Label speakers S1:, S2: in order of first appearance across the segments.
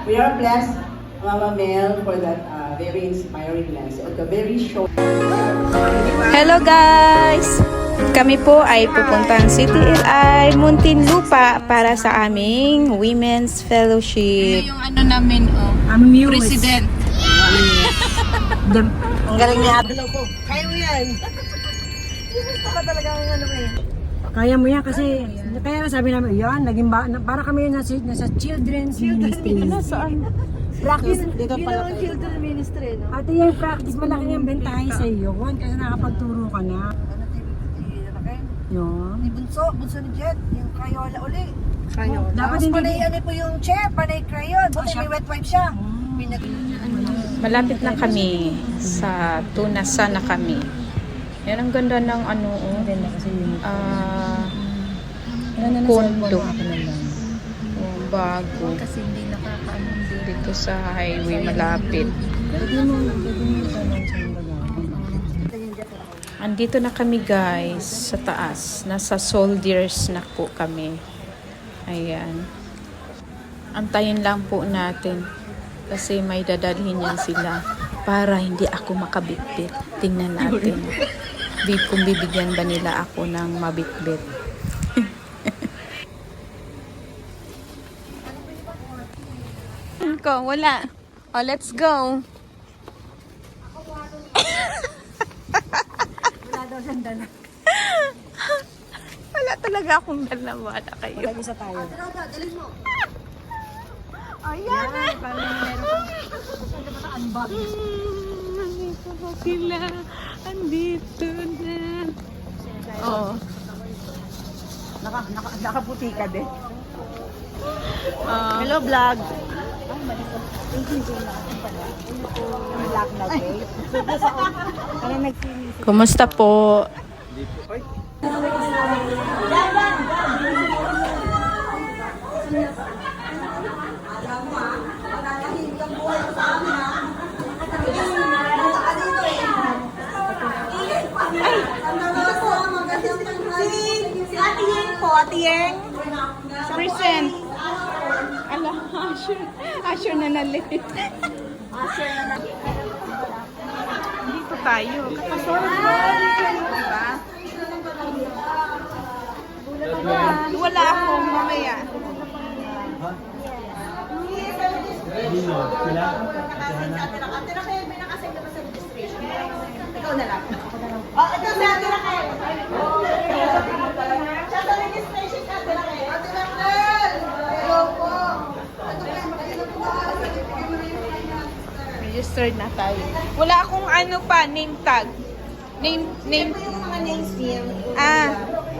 S1: We are blessed, Mama Mel, for that very inspiring lesson. At a very short.
S2: Hello guys! Kami po ay pupuntang CTLI Muntinlupa para sa aming Women's Fellowship.
S3: Yung ano namin, President.
S1: Ang galing niya. Ko. Kaya mo yan. Gusto ka talaga ang ano eh.
S4: Kaya mo yan kasi, kaya sabi namin, yan, naging para kami nasa children's ministry.
S2: Saan?
S4: Practice,
S1: Dito pala kayo.
S4: children's ministry, no? Ate, yung practice, malaki yung bentahe sa iyo. Kasi nakapagturo ka na. Yun.
S5: Ni Bunso ni Jet, yung crayola uli.
S4: Dapat
S5: Tapos
S4: hindi.
S5: panay ano po yung chair, panay crayon. Buti may wet wipe siya.
S2: Malapit na kami sa Tunasan na kami. Yan ang ganda ng ano, kondo. Oh, bago.
S3: Kasi hindi nakakaano din.
S2: Dito sa highway malapit. Andito na kami guys sa taas. Nasa soldiers na po kami. Ayan. Antayin lang po natin. Kasi may dadalhin yan sila. Para hindi ako makabitbit. Tingnan natin. Kung bibigyan ba nila ako ng mabitbit. Ko, wala. Oh, let's go.
S4: Wala daw siyang dala.
S2: Wala talaga akong dala. Wala kayo.
S4: Isa tayo.
S2: Ayan. Andito na sila. Andito na. Oo.
S1: Nakaputi ka din.
S2: Hello, vlog. Kumusta po?
S5: Si Ate Yeng po, Ate Yeng.
S2: Present. Ala, Asher na nalit. Dito tayo. Kakasorot mo. Diba? Wala ako mamaya.
S5: Ikaw na lang. Oh, ito si Ate Raquel. Siya sa registration ka, Ate Raquel. Ate Raquel! Hello po.
S2: Registered na tayo. Wala akong ano pa, name tag. Name.
S5: Ito yung mga names niya.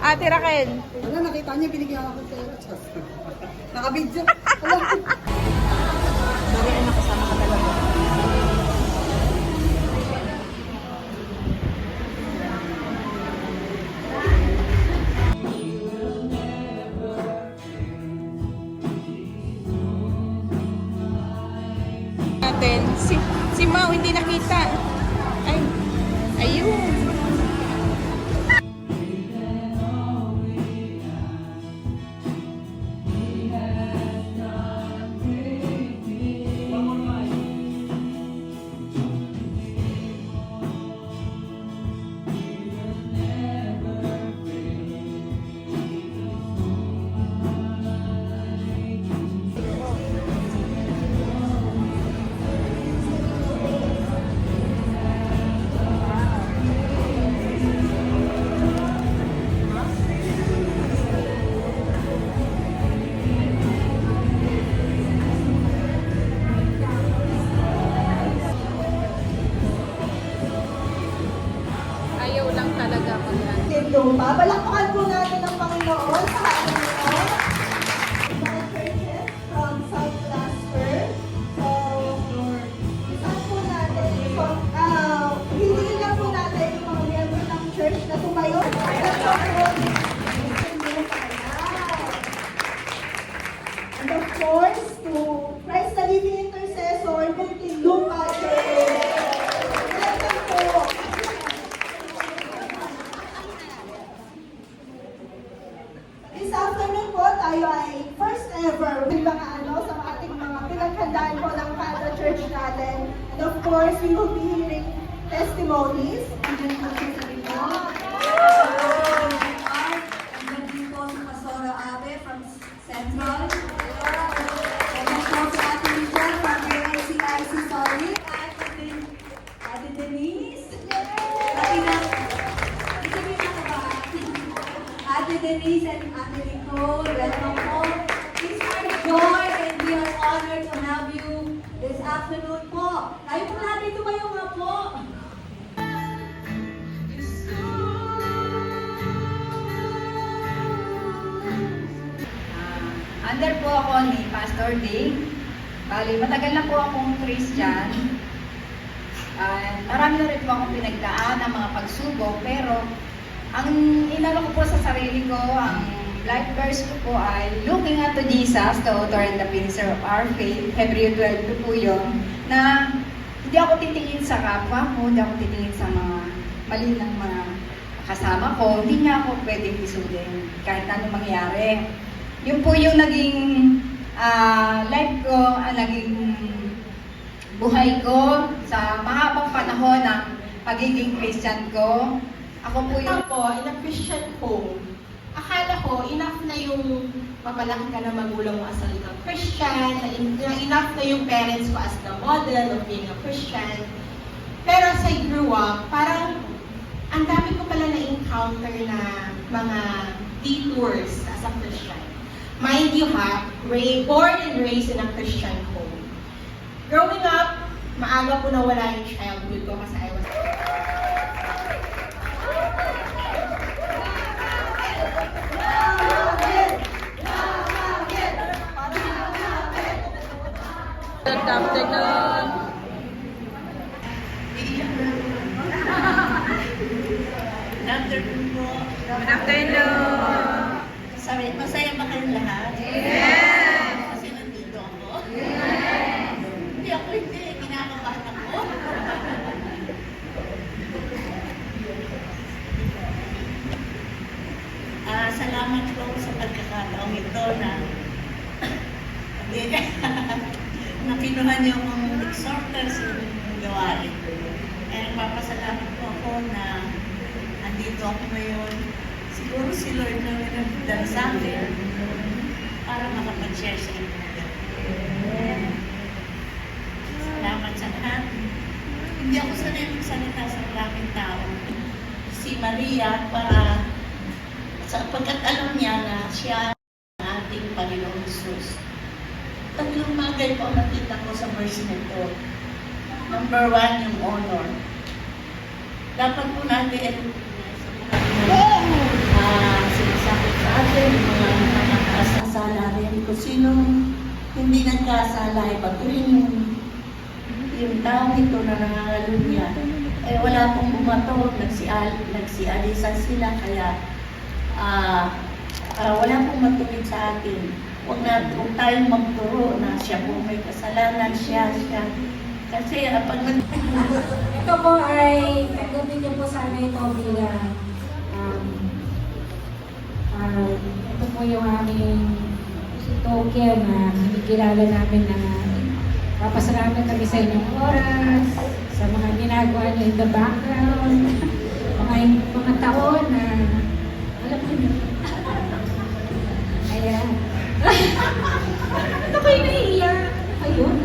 S2: Ate Raquel.
S1: Ano, nakita niya, binigyan ako sa'yo. Nakabidyo.
S2: Natin. Si Mau hindi nakita. Ay. Ayun.
S5: church natin. And of course, we will be hearing testimonies.
S6: Andyan po siya sa likod. Andyan din po si Pastora Abe from Central. Andyan po si Ate Michelle from ACIC Solid. Ate Denise. Ate Denise and Ate Nicole, welcome po. It's our joy and we are honored to have you this afternoon po. Tayo po natin tumayo nga po.
S7: Under po ako ni Pastor Ding. Bali, matagal na po akong Christian. Marami na rin po akong pinagdaan ng mga pagsubok, pero ang inalo ko po sa sarili ko, ang life verse ko po ay looking unto Jesus, the author and the finisher of our faith. Hebrew 12 po yun, na hindi ako titingin sa kapwa ko, hindi ako titingin sa mga mali ng mga kasama ko, hindi niya ako pwedeng isudin kahit anong mangyari. Yun po yung naging life ko, naging buhay ko sa mahabang panahon ng pagiging Christian ko. Ako po yung
S5: In a Christian home, akala ko enough na yung mapalaki ka na magulang mo as a little Christian, na enough na yung parents ko as the model of being a Christian. Pero as I grew up, parang ang dami ko pala na-encounter na mga detours as a Christian. Mind you ha, born and raised in a Christian home. Growing up, maaga po nawala yung childhood ko kasi I was
S2: Adopted na. Good afternoon.
S6: Masaya ba kayong lahat? Yes! Kasi nandito ako? Yes! Hindi ako hindi, kinakabahan ako. Salamat po sa pagkakataong ito na na kinuha niyo akong exhorter sa inyong gawain. Eh, mapasalamat po ako na andito ako ngayon. Siguro si Lord na nagdala sa akin para makapag-share sa inyo. Salamat sa lahat. Hindi ako sanay magsalita sa maraming tao. Si Maria, para sapagkat alam niya na siya ang ating Panginoong Jesus. Tatlong bagay po ang nakita ko sa verse nito. Number 1, yung honor. Dapat po natin sinasabi sa atin mga nagkasala rin. Kung sinong hindi nagkasala, ay patuloy yung taong ito na nangangalunya. Eh wala pong bumato, nagsialisan sila, kaya wala pong matulid sa atin. Huwag tayong magturo na siya po may kasalanan, siya. Kasi pag
S4: Ito po ay, gagawin po sana ito bilang ito po yung aming token na kinikilala namin na papasalamat kami sa inyong oras, sa mga ginagawa niyo in the background, mga taon na alam mo niyo. Ayan. Ito kayo naiiyak. Ayun.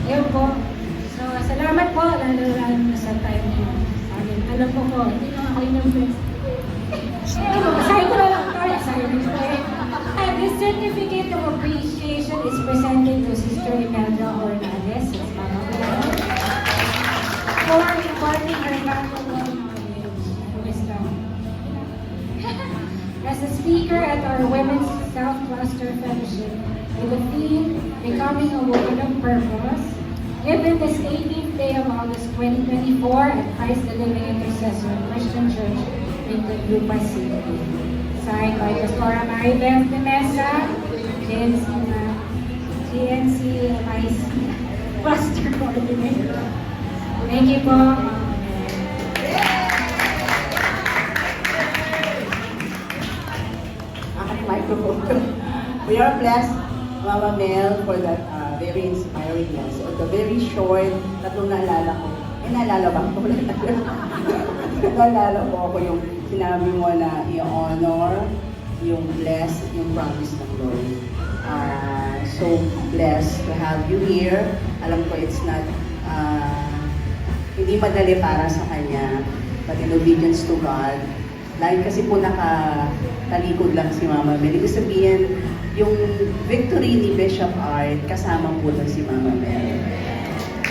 S4: Ayun po. So, salamat po, lalo sa time niyo. Alam po po, hindi naman ako inyong friends. Sorry ko lang. And this certificate of appreciation is presented to Sister Imelda Ornales, Mama Clara, for imparting her valuable knowledge and wisdom. As a speaker at our Women's South-Cluster Fellowship with the theme, Becoming a Woman of Purpose, given this 18th day of August 2024 at Christ the Living Intercessor Christian Church in the Grupa City. Signed by Pastora Maribeth de Mesa, GNC MIC Cluster Coordinator. Thank you po.
S1: Microphone. We are blessed, Mama Mel, for that very very inspiring yan. So, the very short, tatlong naalala ko. Naalala ba ako? Naalala ko ako yung sinabi mo na i-honor, yung blessed, yung promise ng Lord. So blessed to have you here. Alam ko it's not, hindi madali para sa Kanya, but in obedience to God. Dahil kasi po nakatalikod lang si Mama Mel. Ibig sabihin, yung victory ni Bishop Art, kasama po doon si Mama Mel.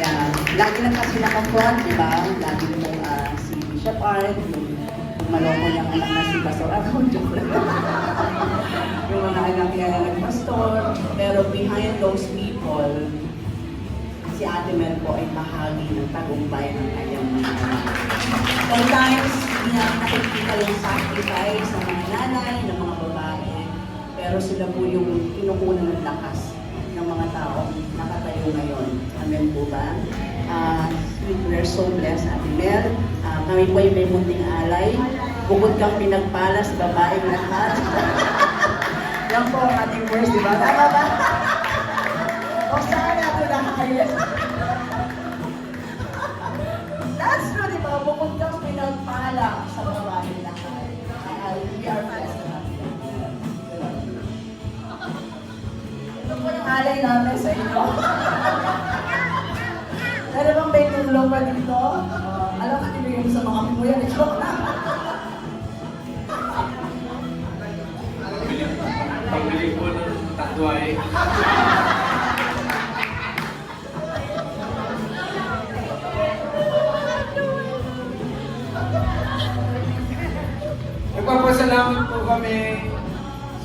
S1: Yeah. Lagi lang kasi naka-front, di ba? Lagi po si Bishop Art, yung maloko niyang anak na si Pastor Ako, joke lang. Yung mga anak niya na nagpastor. Pero behind those people, si Ate Mel po ay bahagi ng tagumpay ng kanyang mga anak. Sometimes, hindi na nakikita yung sacrifice ng mga nanay, ng mga babae. Pero sila po yung kinukunan ng lakas ng mga taong nakatayo ngayon. Amen po ba? We're so blessed, Ate Mel. Kami po ay may munting alay. Bukod kang pinagpala sa babaeng lahat. Yan po ang ating verse, di ba? Tama ba? O saan natin nakakaya? That's true, di ba? Bukod kang pinagpala sa babaeng lahat. We are blessed to have you. Ito po yung alay namin sa inyo. Pero bang may tulong pa dito? Alam ka nyo sa mga kuya ni Chok na.
S8: Pabili po ng tatway. Nagpapasalamat po kami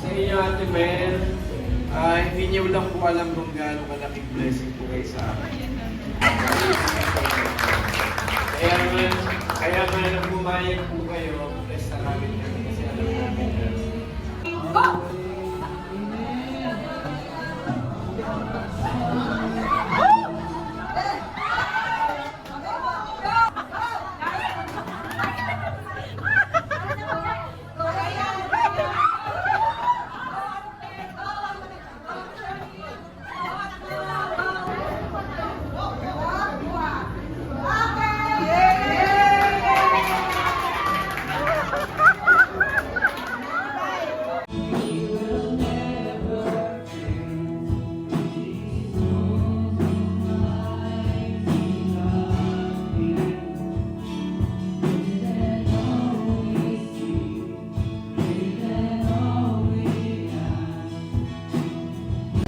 S8: sa inyo, Ate Mel. Hindi niyo lang po alam kung gaano malaking blessing po kayo sa akin. Kaya nga nang bumayag po kayo, bless na namin kami kasi alam namin na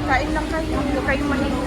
S2: Kain lang kayo. Huwag kayo mahiya.